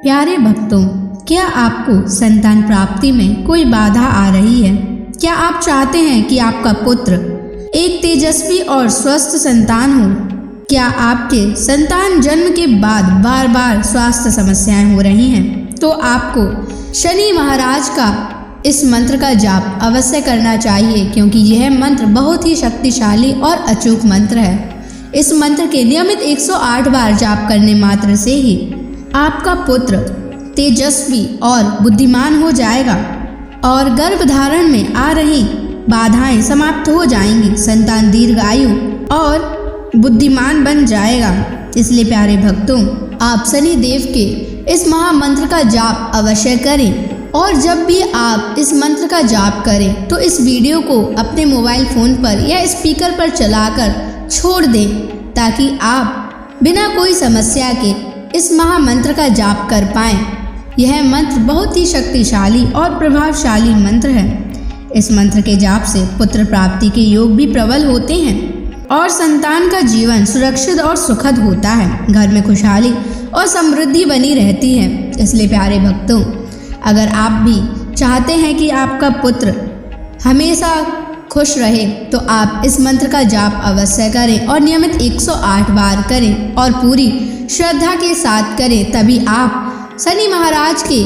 प्यारे भक्तों, क्या आपको संतान प्राप्ति में कोई बाधा आ रही है? क्या आप चाहते हैं कि आपका पुत्र एक तेजस्वी और स्वस्थ संतान हो? क्या आपके संतान जन्म के बाद बार बार स्वास्थ्य समस्याएं हो रही हैं? तो आपको शनि महाराज का इस मंत्र का जाप अवश्य करना चाहिए, क्योंकि यह मंत्र बहुत ही शक्तिशाली और अचूक मंत्र है। इस मंत्र के नियमित 108 बार जाप करने मात्र से ही आपका पुत्र तेजस्वी और बुद्धिमान हो जाएगा और गर्भधारण में आ रही बाधाएं समाप्त हो जाएंगी। संतान दीर्घायु और बुद्धिमान बन जाएगा। इसलिए प्यारे भक्तों, आप शनि देव के इस महामंत्र का जाप अवश्य करें। और जब भी आप इस मंत्र का जाप करें तो इस वीडियो को अपने मोबाइल फोन पर या स्पीकर पर चलाकर छोड़ दें, ताकि आप बिना कोई समस्या के इस महामंत्र का जाप कर पाएं। यह मंत्र बहुत ही शक्तिशाली और प्रभावशाली मंत्र है। इस मंत्र के जाप से पुत्र प्राप्ति के योग भी प्रबल होते हैं और संतान का जीवन सुरक्षित और सुखद होता है। घर में खुशहाली और समृद्धि बनी रहती है। इसलिए प्यारे भक्तों, अगर आप भी चाहते हैं कि आपका पुत्र हमेशा खुश रहे, तो आप इस मंत्र का जाप अवश्य करें और नियमित 108 बार करें और पूरी श्रद्धा के साथ करें। तभी आप शनि महाराज के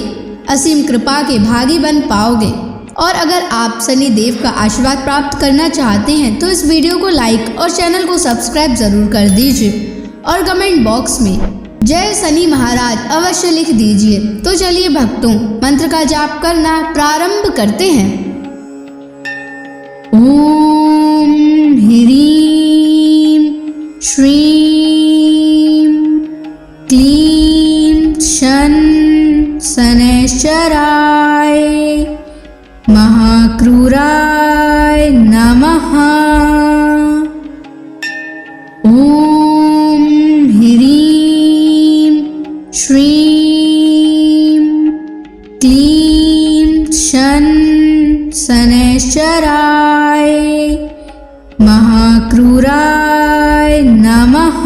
असीम कृपा के भागी बन पाओगे। और अगर आप शनि देव का आशीर्वाद प्राप्त करना चाहते हैं तो इस वीडियो को लाइक और चैनल को सब्सक्राइब जरूर कर दीजिए और कमेंट बॉक्स में जय शनि महाराज अवश्य लिख दीजिए। तो चलिए भक्तों, मंत्र का जाप करना प्रारंभ करते हैं। ओम ह्रीं श्रीं क्लीं शन शनैश्चराय महाक्रूराय नमः। ओम ह्रीं श्रीं क्लीं शन शनैश्चराय महाक्रूराय नमः।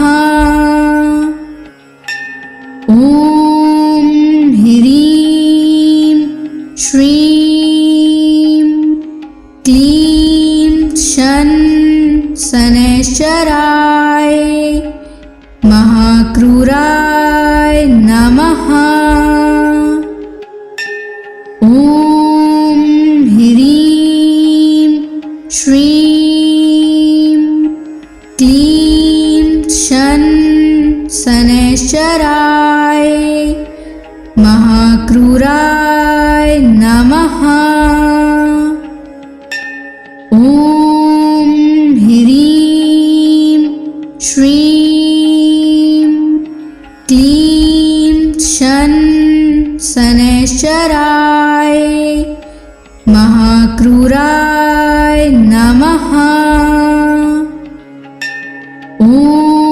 ओम ह्रीं श्रीं क्लीं शन शनैश्चराय महाक्रूराय नमः। ओम ह्रीं श्रीं क्लीं शन शनैश्चराय महाक्रूराय नमः। ओम ह्रीं श्रीं क्लीं शन शनैश्चराय महाक्रूराय नमः। ओम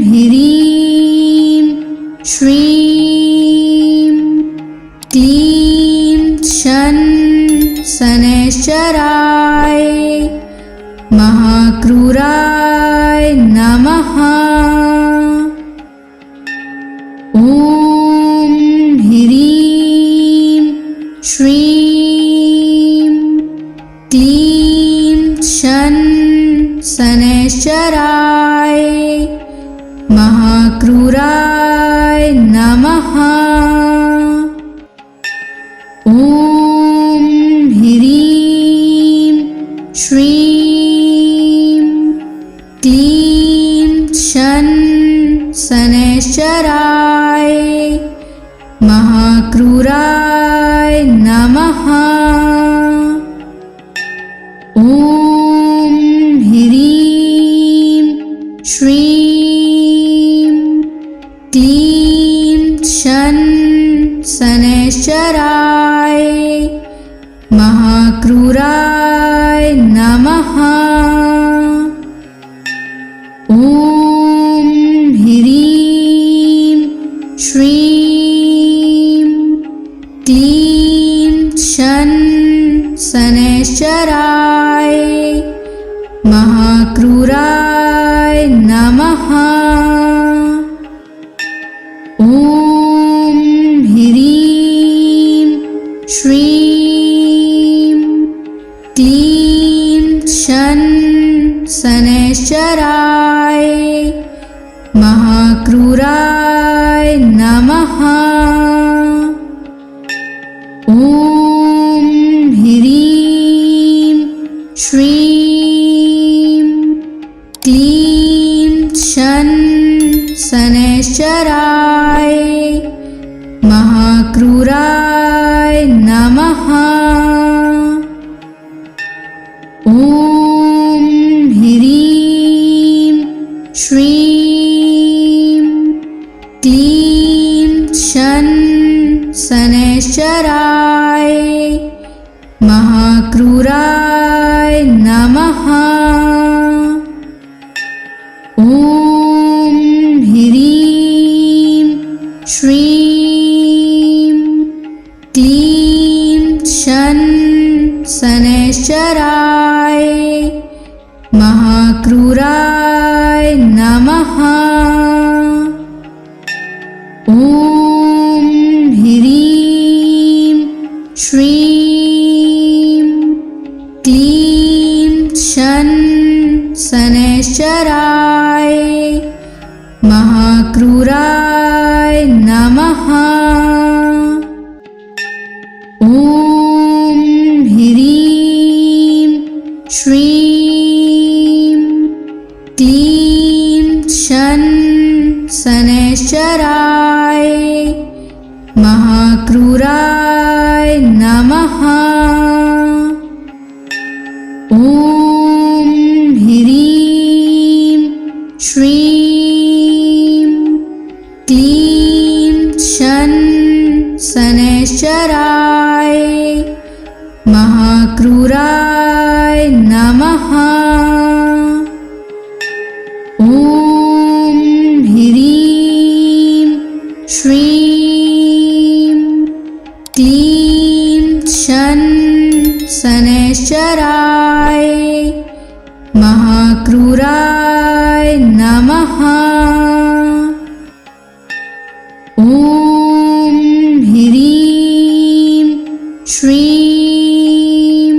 ह्रीं श्रीं क्लीं शन शनैश्चराय महाक्रूराय नमः। ओम ह्रीं श्रीं क्लीं शन शनैश्चराय महाक्रूराय नमः। ओम ह्रीं श्रीं क्लीं शन शनैश्चराय महाक्रूराय नमः। ओम ह्रीं श्रीं क्लीं शन शनैश्चराय महाक्रूराय नमः। ओम ह्रीं श्रीं क्लीं शन शनैश्चराय महाक्रूराय नमः। ओम शनैश्चराय महाक्रूराय नमः। ॐ ह्रीं श्रीं क्लीं शनैश्चराय महाक्रूराय नमः। ॐ ह्रीं श्रीं क्लीं शनैश्चराय महाक्रूराय नमः। ॐ ह्रीं श्रीं क्लीं शनैश्चराय महाक्रूराय नमः। ॐ ह्रीं श्रीं क्लीं शनैश्चराय महाक्रूराय नमः। ॐ ह्रीं श्रीं क्लीं शनैश्चराय महाक्रूराय नमः। ॐ ह्रीं श्रीं क्लीं शनैश्चराय महाक्रूराय नमः। ॐ ह्रीं श्रीं क्लीं शनैश्चराय महाक्रूराय नमः। ॐ ह्रीं श्रीं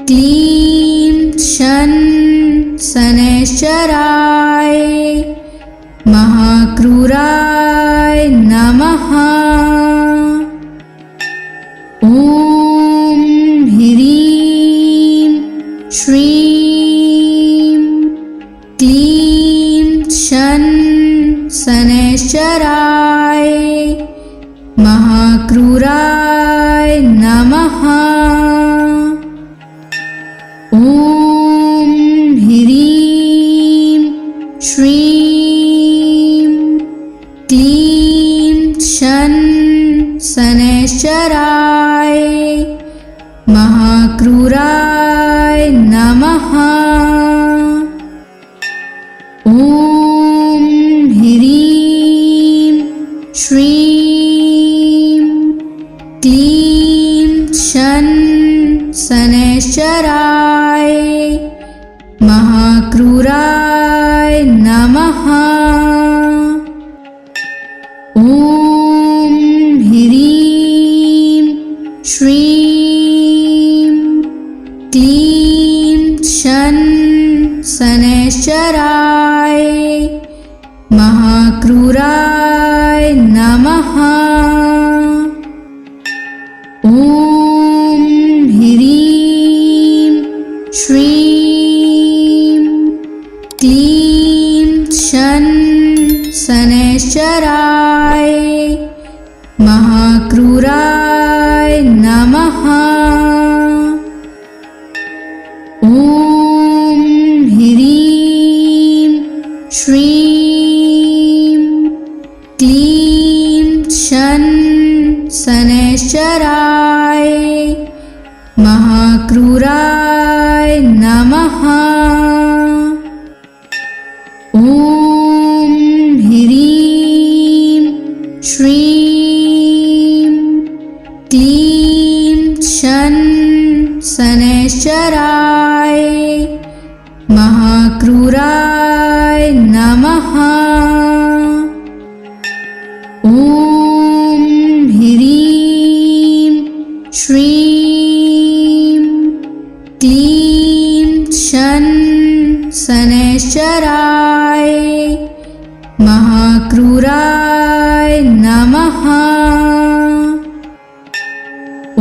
क्लीं शनैश्चराय महाक्रूराय नमः। ॐ ह्रीं श्रीं क्लीं शनैश्चराय महाक्रूराय नमः। ॐ ह्रीं श्रीं क्लीं शनैश्चराय महाक्रूराय नमः। ॐ ह्रीं श्रीं क्लीं शनैश्चराय महाक्रूराय नमः। ॐ ह्रीं श्रीं क्लीं शनैश्चराय महाक्रूराय नमः। ॐ ह्रीं श्रीं क्लीं शनैश्चराय महाक्रूराय नमः। ॐ ह्रीं श्रीं क्लीं शनैश्चराय महाक्रूराय नमः। ॐ ह्रीं श्रीं क्लीं शनैश्चराय महाक्रूराय नमः। ॐ ह्रीं श्रीं क्लीं शनैश्चराय महाक्रूराय नमः। ॐ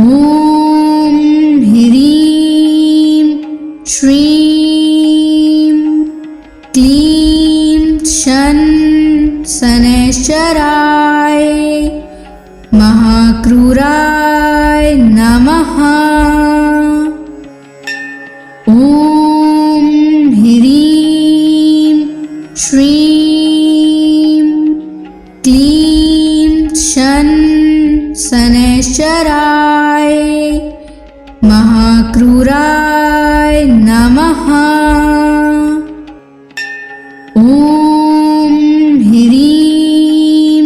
ह्रीं श्रीं क्लीं शन शनैश्चराय महाक्रूराय नमः। ॐ ह्रीं श्रीं क्लीं शन शनैश्चराय महाक्रूराय नमः। ॐ ह्रीं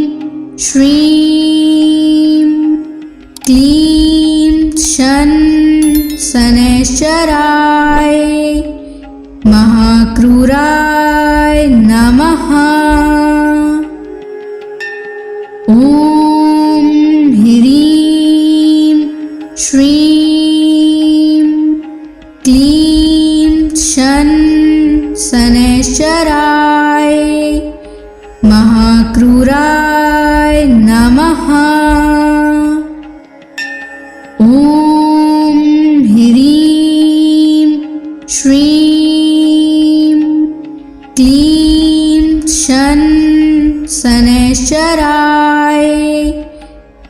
श्रीं क्लीं शन शनैश्चराय महाक्रूराय नमः। ॐ ह्रीं श्रीं क्लीं शन शनैश्चराय महाक्रूराय नमः। ॐ ह्रीं श्रीं क्लीं शन शनैश्चराय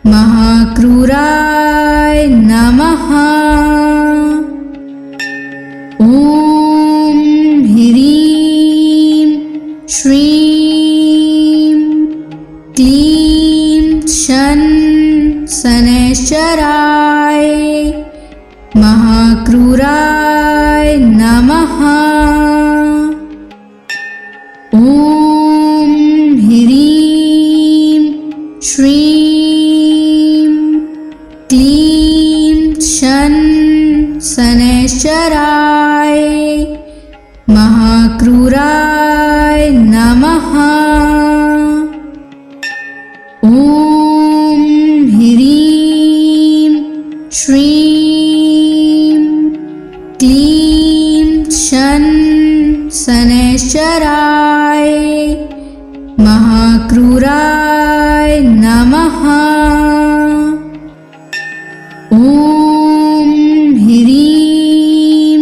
महाक्रूराय नमः। ॐ ह्रीं श्रीं क्लीं शन शनैश्चराय महाक्रूराय नमः। ॐ ह्रीं श्रीं क्लीं शन शनैश्चराय महाक्रूराय नमः। ॐ ह्रीं श्रीं क्लीं शन शनैश्चराय महाक्रूराय नमः। ॐ ह्रीं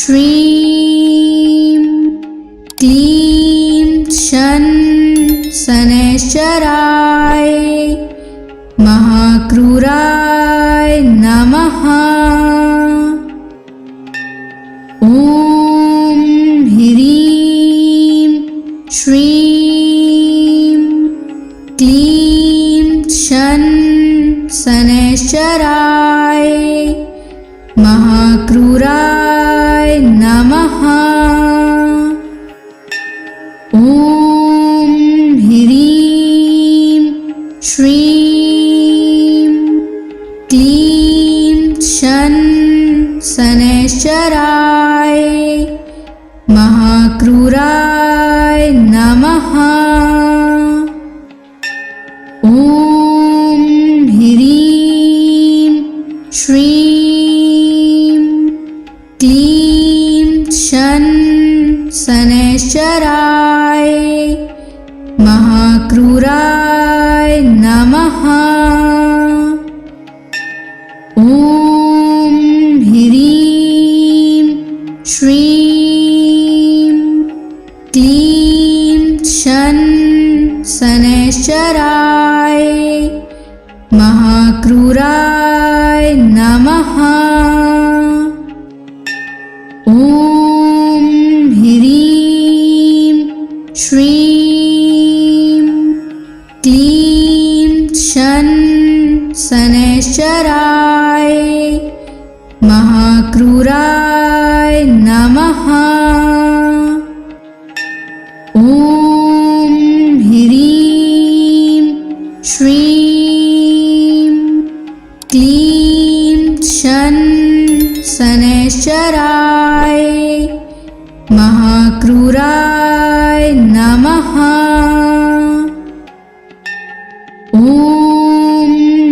श्रीं क्लीं शन शनैश्चराय महाक्रूराय नमः। ॐ ह्रीं श्रीं क्लीं शन शनैश्चराय महाक्रूराय नमः। ॐ ह्रीं श्रीं क्लीं शन शनैश्चराय महाक्रूराय नमः। ॐ ह्रीं श्रीं क्लीं शन शनैश्चराय महाक्रूराय नमः। ॐ ह्रीं श्रीं क्लीं शन शनैश्चराय महाक्रूराय नमः। ॐ ह्रीं श्रीं क्लीं शन शनैश्चराय महाक्रूराय नमः। ॐ ह्रीं श्रीं क्लीं शन शनैश्चराय महाक्रूराय नमः। ॐ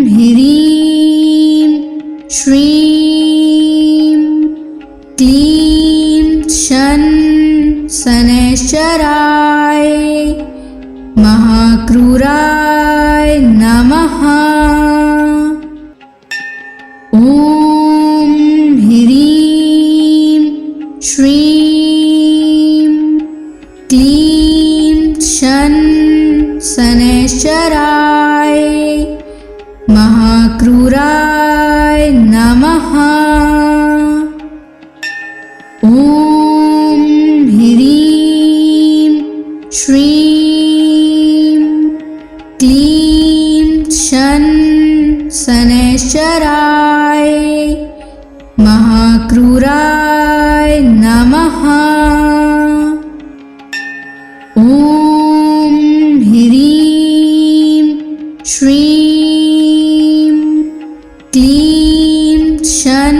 ह्रीं श्रीं क्लीं शन क्लीं शन शनैश्चराय महाक्रूराय नमः। ॐ ह्रीं श्रीं क्लीं शन शनैश्चराय महाक्रूराय नमः। ॐ ह्रीं श्रीं क्लीं शन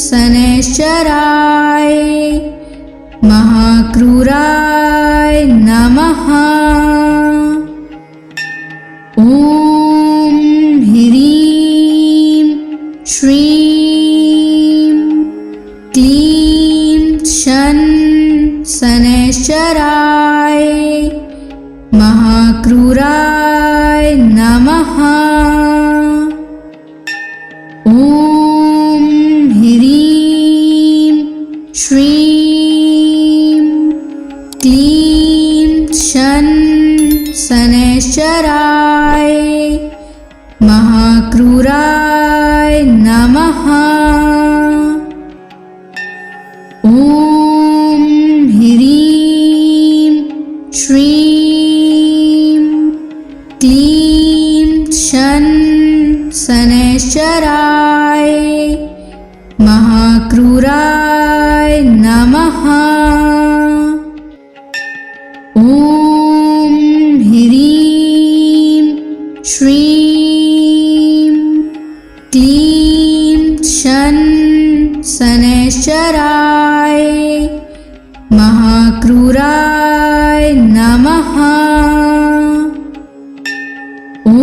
शनैश्चराय महाक्रूराय नमः। ॐ ह्रीं श्रीं क्लीं शन शनैश्चराय महाक्रूराय नमः। ॐ ह्रीं श्रीं क्लीं शन शनैश्चराय महाक्रूराय नमः। ॐ ह्रीं श्रीं क्लीं शन शनैश्चराय महाक्रूराय नमः। ॐ ह्रीं श्रीं क्लीं शन शनैश्चराय महाक्रूराय नमः। ॐ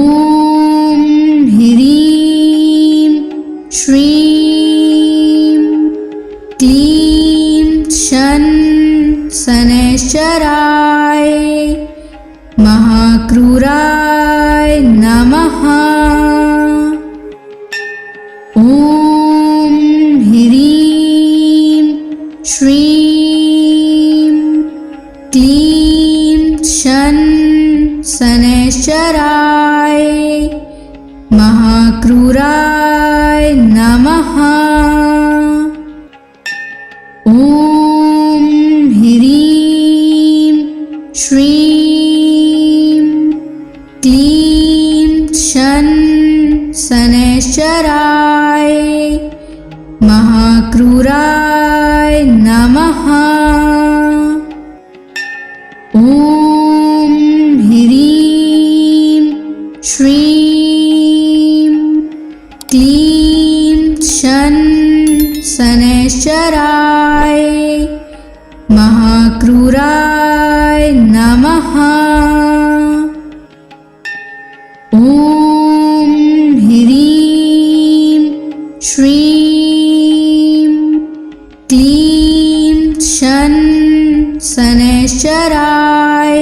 ह्रीं श्रीं क्लीं शन शनैश्चराय महाक्रूराय नमः। ॐ ह्रीं श्रीं क्लीं शन शनैश्चराय महाक्रूराय नमः। ॐ ह्रीं श्रीं क्लीं शन शनैश्चराय महाक्रूराय नमः। ॐ ह्रीं श्रीं क्लीं शन शनैश्चराय महाक्रूराय नमः। ॐ ह्रीं श्रीं क्लीं शन शनैश्चराय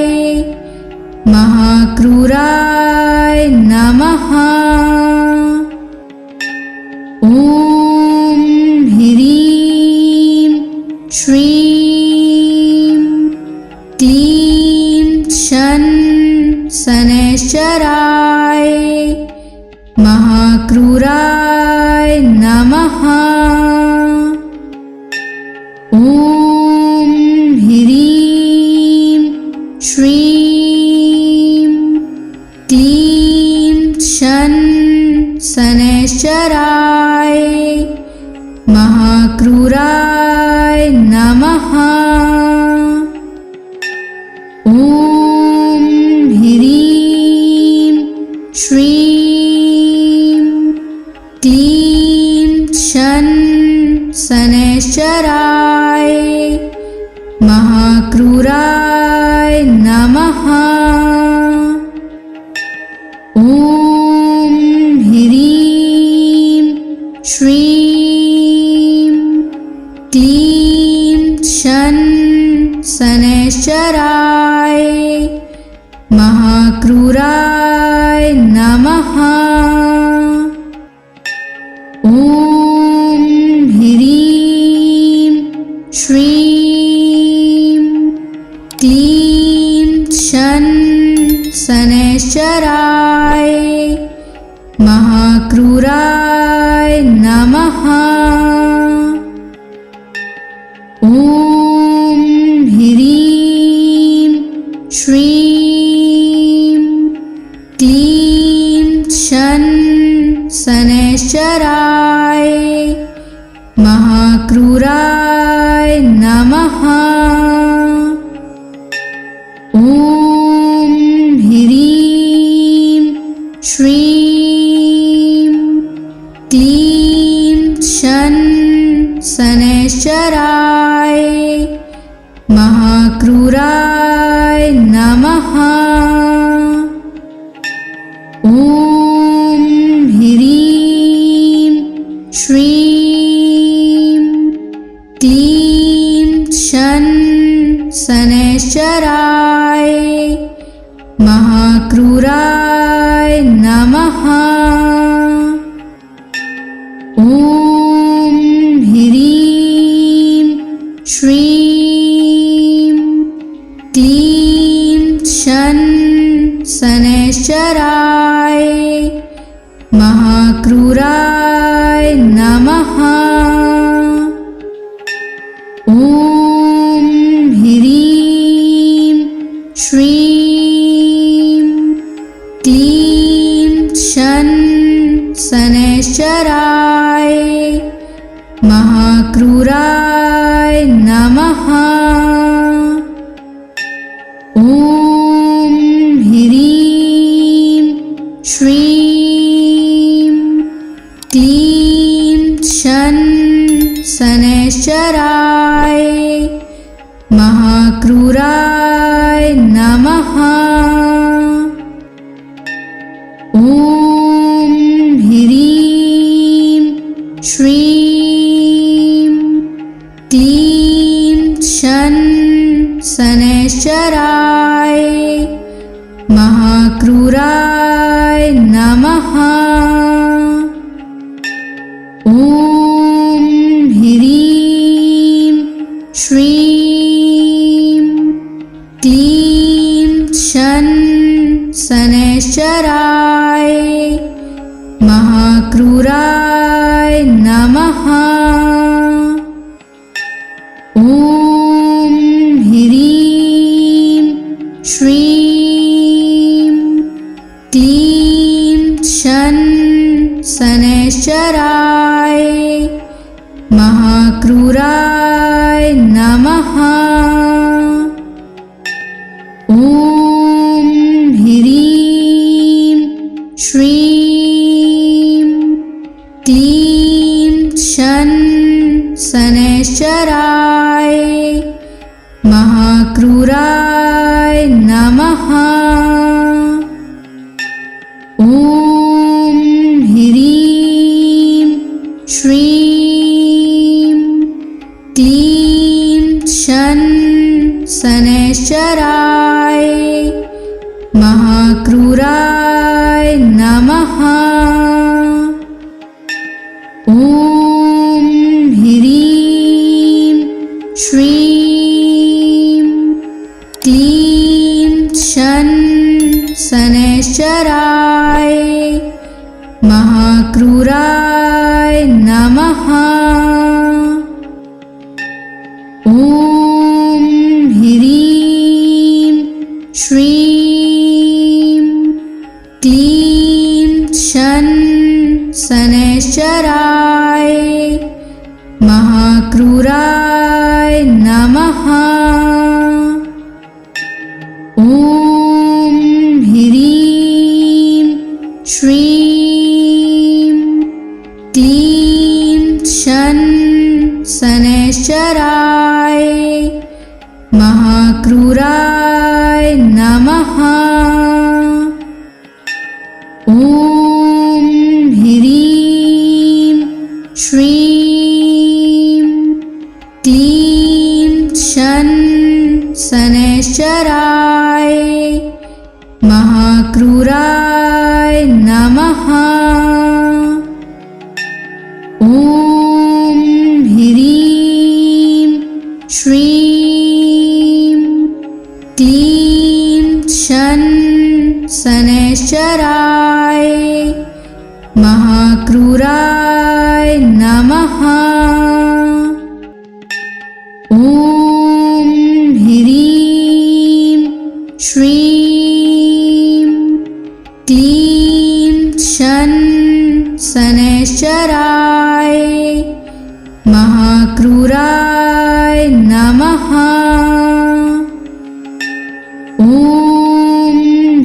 महाक्रूराय नमः। ॐ ह्रीं श्रीं क्लीं शन शनैश्चराय महाक्रूराय नमः। ॐ ह्रीं श्रीं क्लीं शन शनैश्चराय महाक्रूराय नमः। ॐ ह्रीं श्रीं क्लीं शन शनैश्चराय महाक्रूराय नमः। ॐ ह्रीं श्रीं क्लीं शन शनैश्चराय महाक्रूराय नमः। ॐ ह्रीं श्रीं क्लीं शन शनैश्चराय महाक्रूराय नमः। ॐ ह्रीं श्रीं क्लीं शन शनैश्चराय महाक्रूराय नमः। ॐ ह्रीं श्रीं क्लीं शन शनैश्चराय महाक्रूराय नमः। ॐ ह्रीं श्रीं क्लीं शन शनैश्चराय महाक्रूराय नमः। ॐ ह्रीं श्रीं क्लीं शन शनैश्चराय महाक्रूराय नमः। ॐ ह्रीं श्रीं क्लीं शन शनैश्चराय महाक्रूराय नमः। ॐ ह्रीं श्रीं क्लीं शन शनैश्चराय महाक्रूराय नमः। ॐ ह्रीं श्रीं क्लीं शन शनैश्चराय महाक्रूराय नमः। ॐ ह्रीं श्रीं क्लीं शन शनैश्चराय महाक्रूराय नमः। ॐ ह्रीं श्रीं क्लीं शन शनैश्चराय महाक्रूराय नमः। ॐ ह्रीं श्रीं क्लीं शन शनैश्चराय महाक्रूराय नमः। ॐ ह्रीं श्रीं क्लीं शन शनैश्चराय महाक्रूराय नमः। ॐ ह्रीं श्रीं क्लीं शन शनैश्चराय महाक्रूराय नमः। ॐ ह्रीं श्रीं क्लीं शन शनैश्चराय महाक्रूराय नमः। ॐ ह्रीं श्रीं क्लीं शन शनैश्चराय महाक्रूराय नमः। ॐ ह्रीं श्रीं क्लीं शन शनैश्चराय महाक्रूराय नमः। ॐ ह्रीं श्रीं क्लीं शन शनैश्चराय महाक्रूराय नमः। ॐ ह्रीं श्रीं क्लीं शन शनैश्चराय महाक्रूराय नमः। ॐ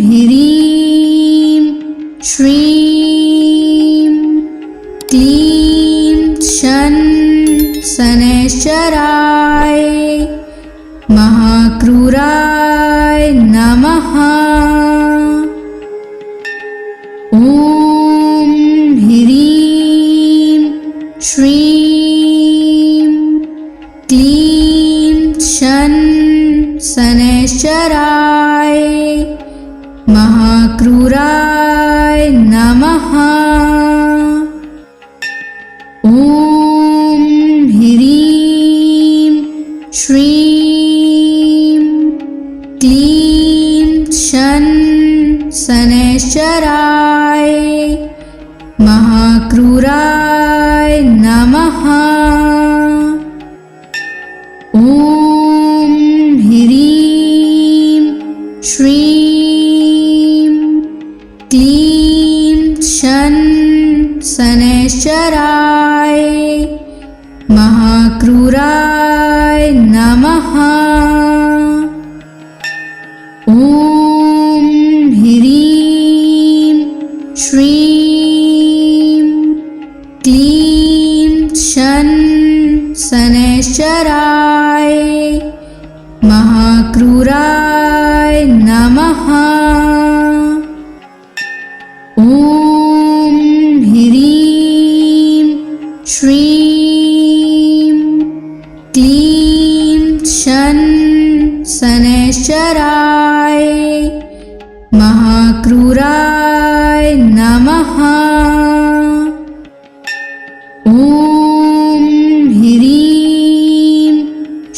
ह्रीं श्रीं क्लीं शन शनैश्चराय महाक्रूराय नमः। ॐ ह्रीं श्रीं क्लीं शन शनैश्चराय महाक्रूराय नमः। ॐ ह्रीं श्रीं क्लीं शन शनैश्चराय महाक्रूराय नमः। ॐ ह्रीं श्रीं क्लीं शन शनैश्चराय महाक्रूराय नमः। ॐ ह्रीं श्रीं क्लीं शन शनैश्चराय महाक्रूराय नमः। ॐ ह्रीं श्रीं क्लीं शन शनैश्चराय महाक्रूराय नमः। ॐ ह्रीं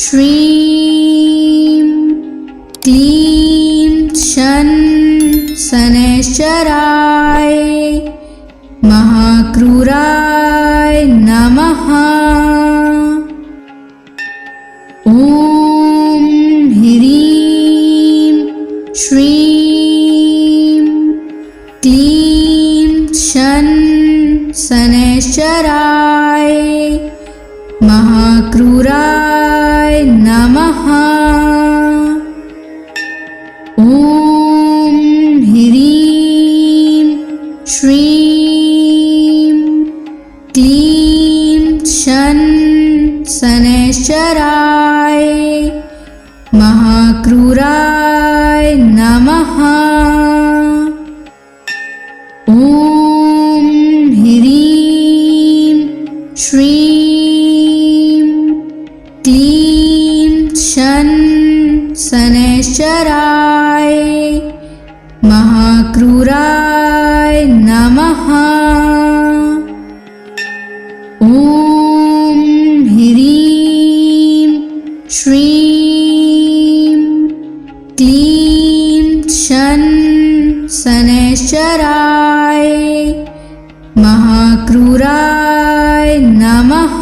श्रीं क्लीं शन शनैश्चराय महाक्रूराय नमः। ॐ ह्रीं श्रीं क्लीं शन शनैश्चराय महाक्रूराय नमः। ॐ ह्रीं श्रीं क्लीं शन शनैश्चराय महाक्रूराय नमः। ॐ ह्रीं श्रीं क्लीं शन शनैश्चराय महाक्रूराय नमः। ॐ ह्रीं श्रीं क्लीं शन शनैश्चराय महाक्रूराय नमः।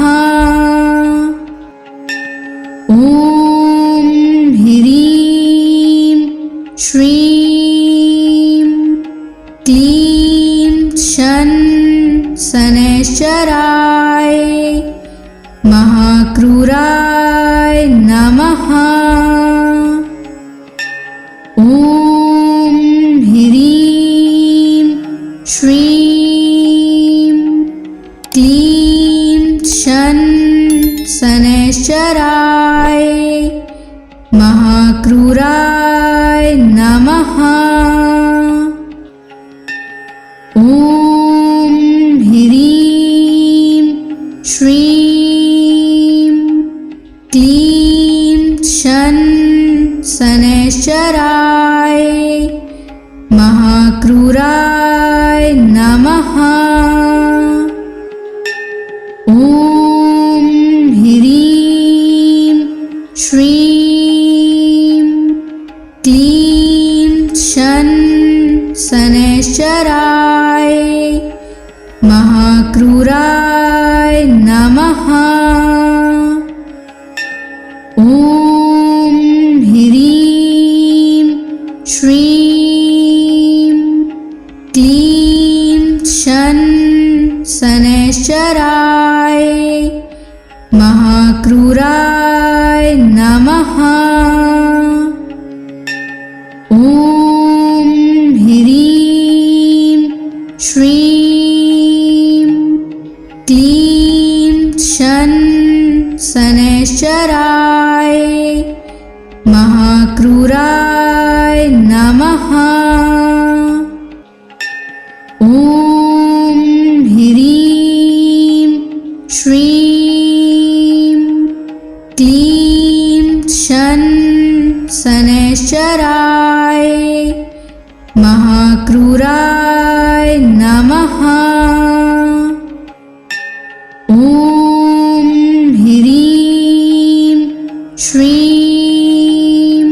ॐ ह्रीं श्रीं क्लीं शन शनैश्चराय महाक्रूराय नमः। ॐ ह्रीं श्रीं क्लीं शन शनैश्चराय महाक्रूराय नमः। ॐ ह्रीं श्रीं क्लीं शन शनैश्चराय महाक्रूराय नमः। ॐ ह्रीं श्रीं शन शनैश्चराय महाक्रूराय नमः। ॐ ह्रीं श्रीं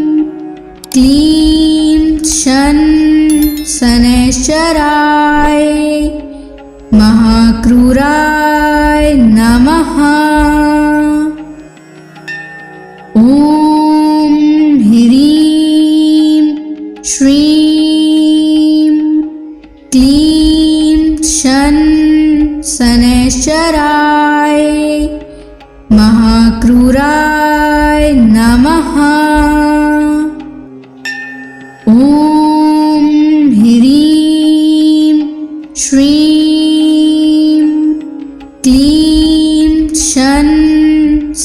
क्लीं शन शनैश्चराय महाक्रूराय नमः। ॐ ह्रीं श्रीं क्लीं शन शनैश्चराय महाक्रूराय नमः। ॐ ह्रीं श्रीं क्लीं शन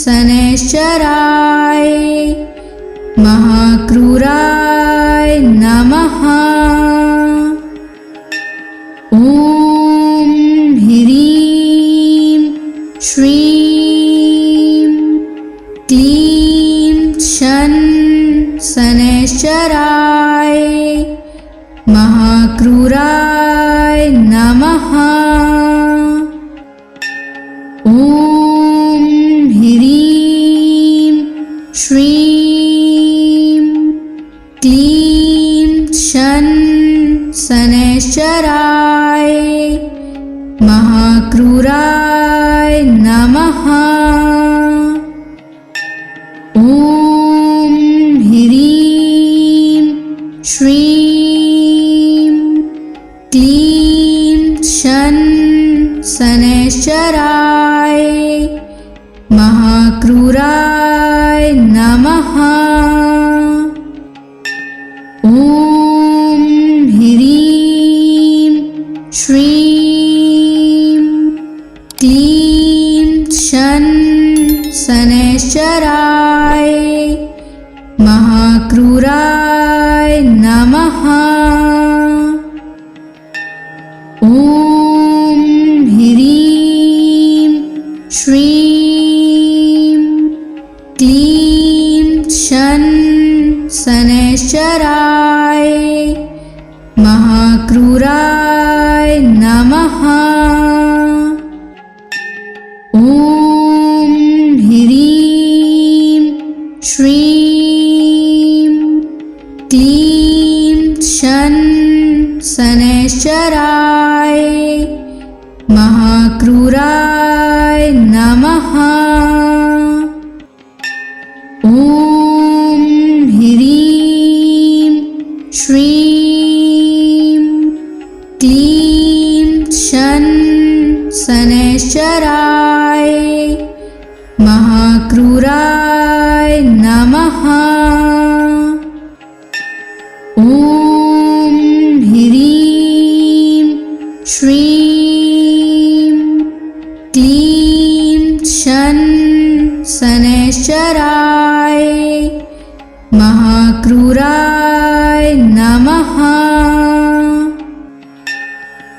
शनैश्चराय महाक्रूराय नमः। ॐ ह्रीं श्रीं क्लीं शन शनैश्चराय महाक्रूराय नमः। ॐ ह्रीं श्रीं क्लीं शन शनैश्चराय महाक्रूराय नमः। ॐ ह्रीं श्रीं क्लीं शन शनैश्चराय महाक्रूराय नमः। ॐ ह्रीं श्रीं क्लीं शन शनैश्चराय महाक्रूराय नमः। ॐ ह्रीं श्रीं क्लीं शन शनैश्चराय महाक्रूराय नमः। ॐ ह्रीं श्रीं क्लीं शन शनैश्चराय महाक्रूराय नमः। ॐ ह्रीं श्रीं क्लीं शन शनैश्चराय महाक्रूराय नमः। ॐ ह्रीं श्रीं क्लीं शन शनैश्चराय महाक्रूराय नमः।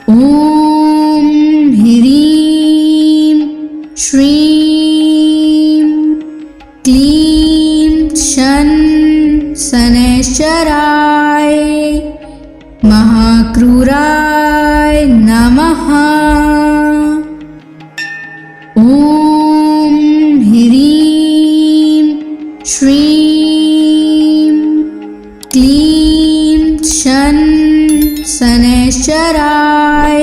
ॐ ह्रीं श्रीं क्लीं शन शनैश्चराय महाक्रूराय नमः। ॐ ह्रीं श्रीं क्लीं शन शनैश्चराय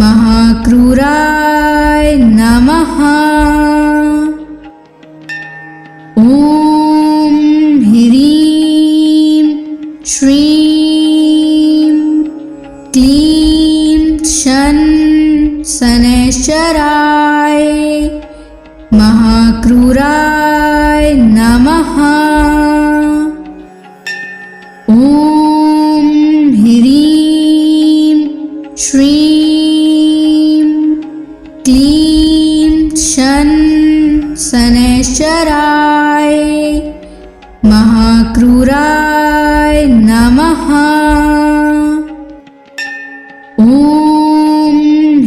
महाक्रूराय नमः। ॐ ह्रीं श्रीं क्लीं शन शनैश्चराय महाक्रूराय नमः। ॐ ह्रीं श्रीं क्लीं शन शनैश्चराय महाक्रूराय नमः। ॐ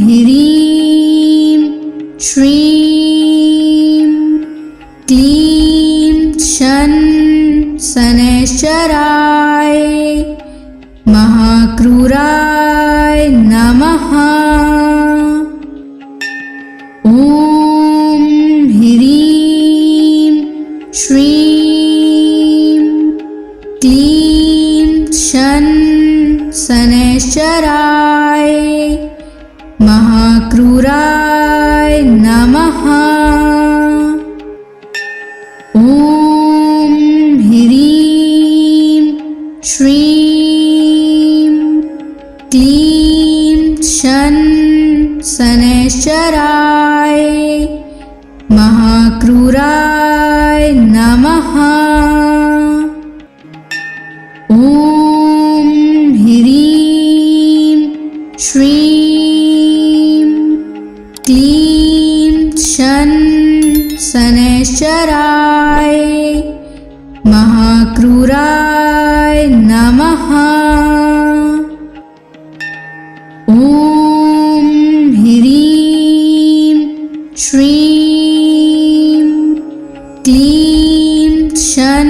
ह्रीं श्रीं क्लीं शन शनैश्चराय महाक्रूराय नमः। ॐ ह्रीं श्रीं क्लीं शन शनैश्चराय महाक्रूराय नमः। ॐ ह्रीं श्रीं क्लीं शन शनैश्चराय महाक्रूराय नमः। ॐ ह्रीं श्रीं क्लीं शन शनैश्चराय महाक्रूराय नमः। ॐ ह्रीं श्रीं क्लीं शन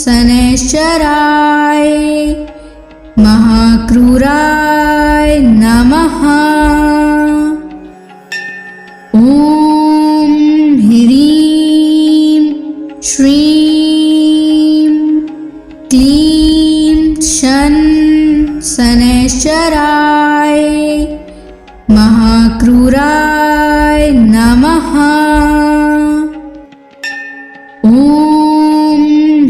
शनैश्चराय महाक्रूराय नमः। ॐ ह्रीं श्रीं क्लीं शन शनैश्चराय महाक्रूराय नमः। ॐ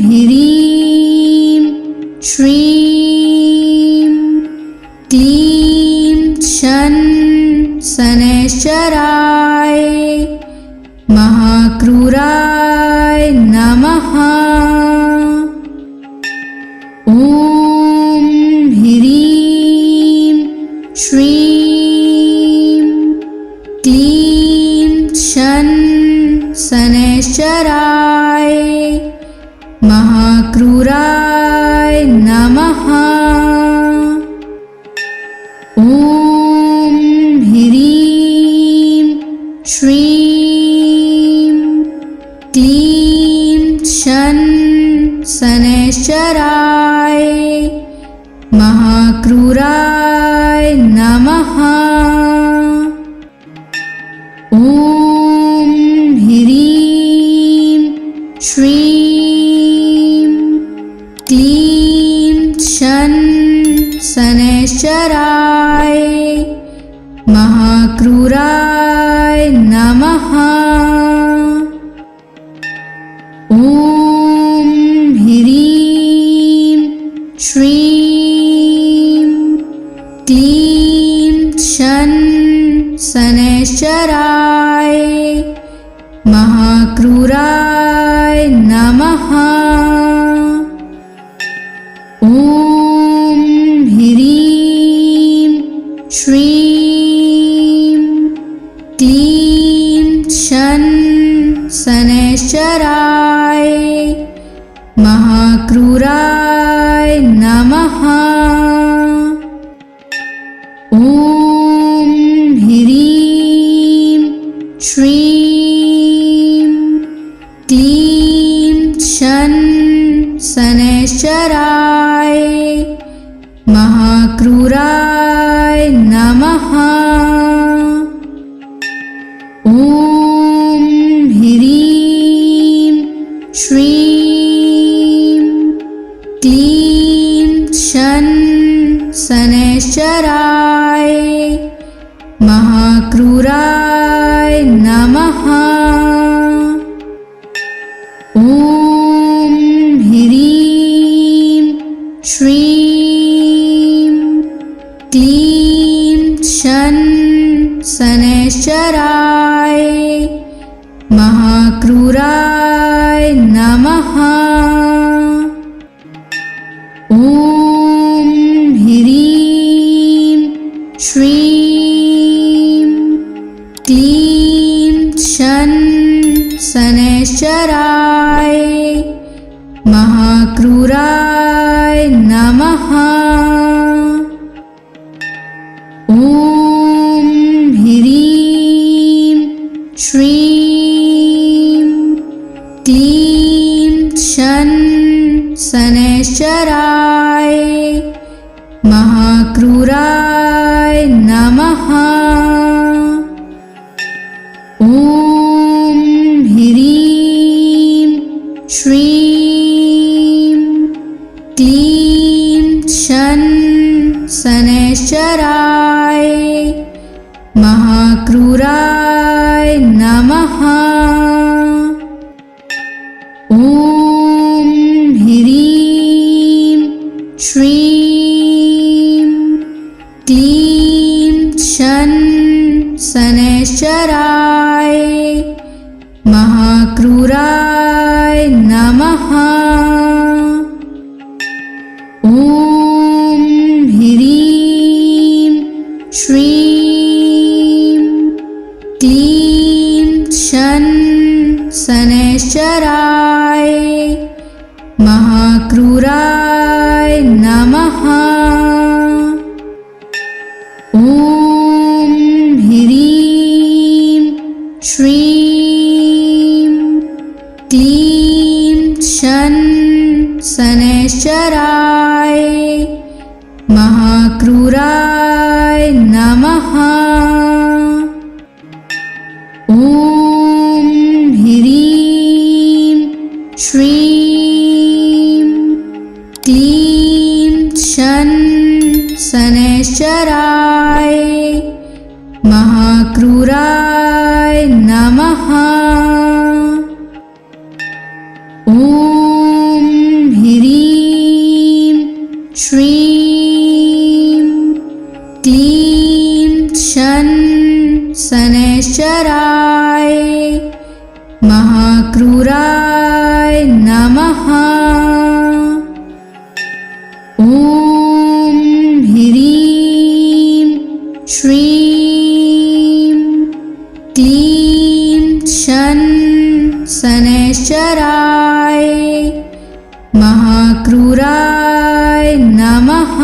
ह्रीं श्रीं क्लीं शन शनैश्चराय महाक्रूराय नमः। ॐ ह्रीं श्रीं क्लीं शन शनैश्चराय महाक्रूराय नमः। ॐ ह्रीं श्रीं क्लीं शन शनैश्चराय महाक्रूराय नमः। ॐ ह्रीं श्रीं क्लीं शन शनैश्चराय महाक्रूराय नमः। ॐ ह्रीं श्रीं क्लीं शन शनैश्चराय महाक्रूराय नमः। ॐ ह्रीं श्रीं क्लीं शन शनैश्चराय महाक्रूराय नमः। ॐ ह्रीं श्रीं क्लीं शन शनैश्चराय महाक्रूराय नमः। ॐ ह्रीं श्रीं क्लीं शन शनैश्चराय महाक्रूराय नमः। ॐ ह्रीं श्रीं क्लीं शन शनैश्चराय महाक्रूराय नमः। ॐ ह्रीं श्रीं क्लीं शन शनैश्चराय महाक्रूराय नमः। ॐ ह्रीं श्रीं क्लीं शनैश्चराय महाक्रूराय नमः। ॐ ह्रीं श्रीं क्लीं शन शनैश्चराय महाक्रूराय नमः। ॐ ह्रीं श्रीं क्लीं शन शनैश्चराय महाक्रूराय नमः। ॐ ह्रीं श्रीं क्लीं शन शनैश्चराय महाक्रूराय नमः। ॐ ह्रीं श्रीं क्लीं शन शनैश्चराय महाक्रूराय नमः। ॐ ह्रीं श्रीं क्लीं शन शनैश्चराय महाक्रूराय नमः। ॐ ह्रीं श्रीं क्लीं शन शनैश्चराय महाक्रूराय नमः। ॐ ह्रीं श्रीं क्लीं शन शनैश्चराय महाक्रूराय नमः।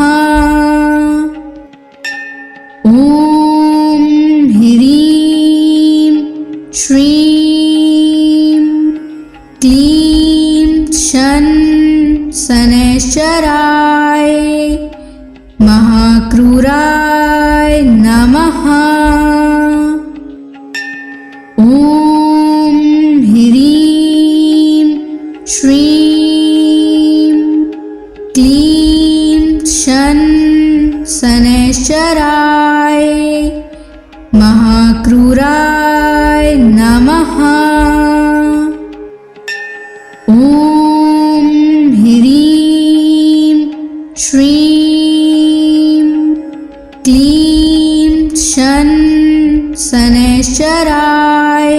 ॐ ह्रीं श्रीं क्लीं शन शनैश्चराय महाक्रूराय नमः। ॐ ह्रीं श्रीं क्लीं शन शनैश्चराय महाक्रूराय नमः। ॐ ह्रीं श्रीं क्लीं शन शनैश्चराय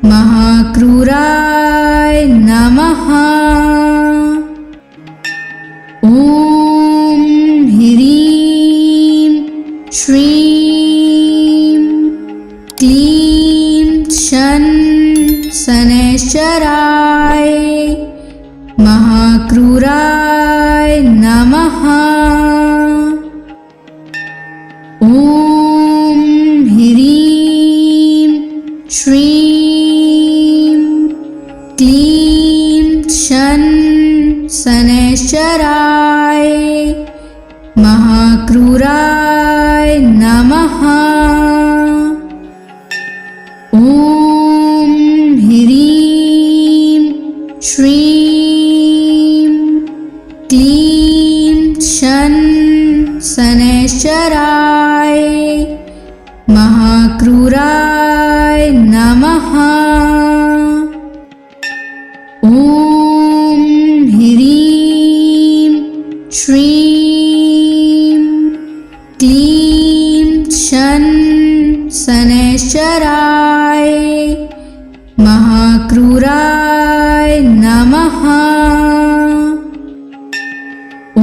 महाक्रूराय नमः। ॐ ह्रीं श्रीं क्लीं शन शनैश्चराय महाक्रूराय नमः। ॐ ह्रीं श्रीं क्लीं शन शनैश्चराय महाक्रूराय नमः। ॐ ह्रीं श्रीं क्लीं शन शनैश्चराय महाक्रूराय नमः। ॐ ह्रीं श्रीं क्लीं शन शनैश्चराय महाक्रूराय नमः। ॐ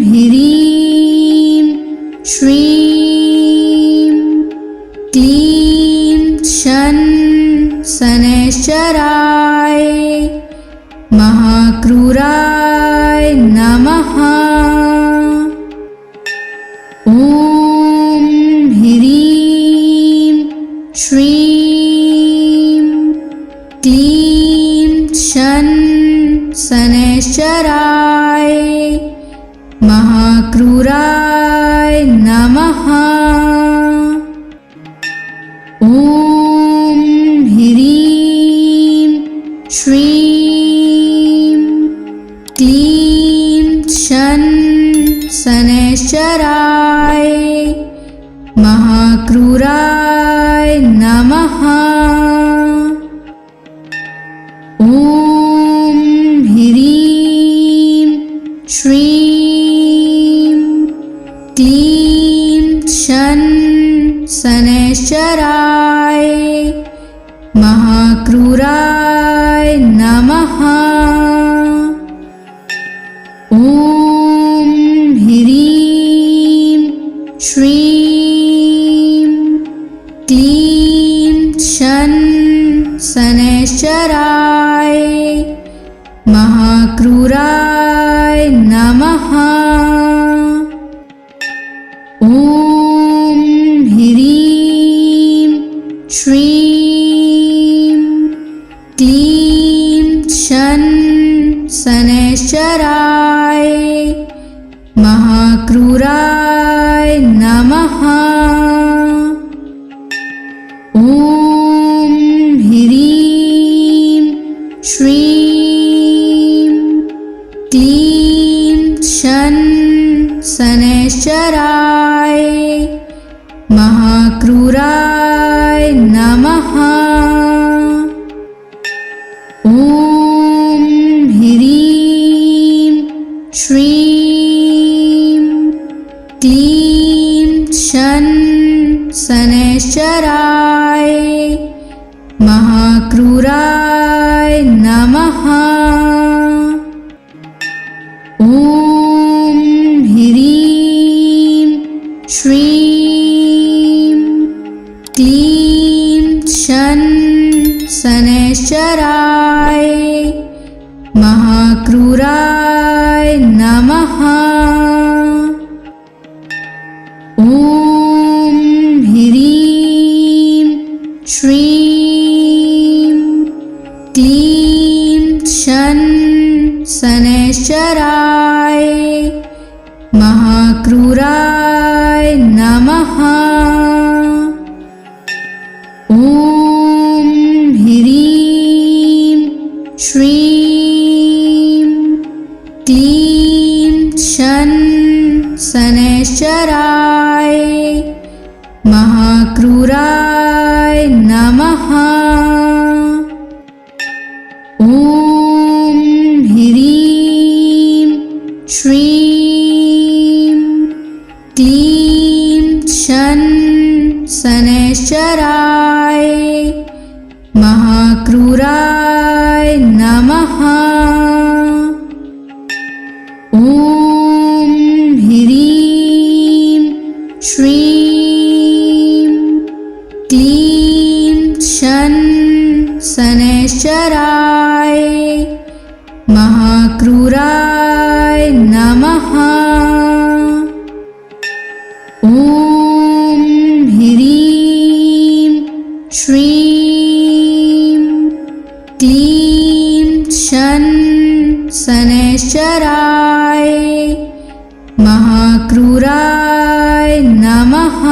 ह्रीं श्रीं क्लीं शन शनैश्चराय महाक्रूराय नमः। ॐ ह्रीं श्रीं क्लीं शन शनैश्चराय महाक्रूराय नमः। ॐ ह्रीं श्रीं क्लीं शनैश्चराय महाक्रूराय नमः। ॐ ह्रीं श्रीं क्लीं शनैश्चराय महाक्रूराय नमः। ॐ ह्रीं श्रीं क्लीं शनैश्चराय महाक्रूराय नमः। ॐ ह्रीं श्रीं क्लीं शनैश्चराय महाक्रूराय नमः। ॐ ह्रीं श्रीं क्लीं शनैश्चराय महाक्रूराय नमः। ॐ ह्रीं श्रीं क्लीं शनैश्चराय महाक्रूराय नमः। ॐ ह्रीं श्रीं क्लीं शनैश्चराय महाक्रूराय नमः। ॐ ह्रीं श्रीं क्लीं शनैश्चराय महाक्रूराय नमः। ॐ ह्रीं श्रीं क्लीं शनैश्चराय महाक्रूराय नमः। ॐ ह्रीं श्रीं क्लीं शनैश्चराय महाक्रूराय नमः। ॐ ह्रीं श्रीं क्लीं शनैश्चराय महाक्रूराय नमः। ॐ ह्रीं श्रीं क्लीं शनैश्चराय महाक्रूराय नमः।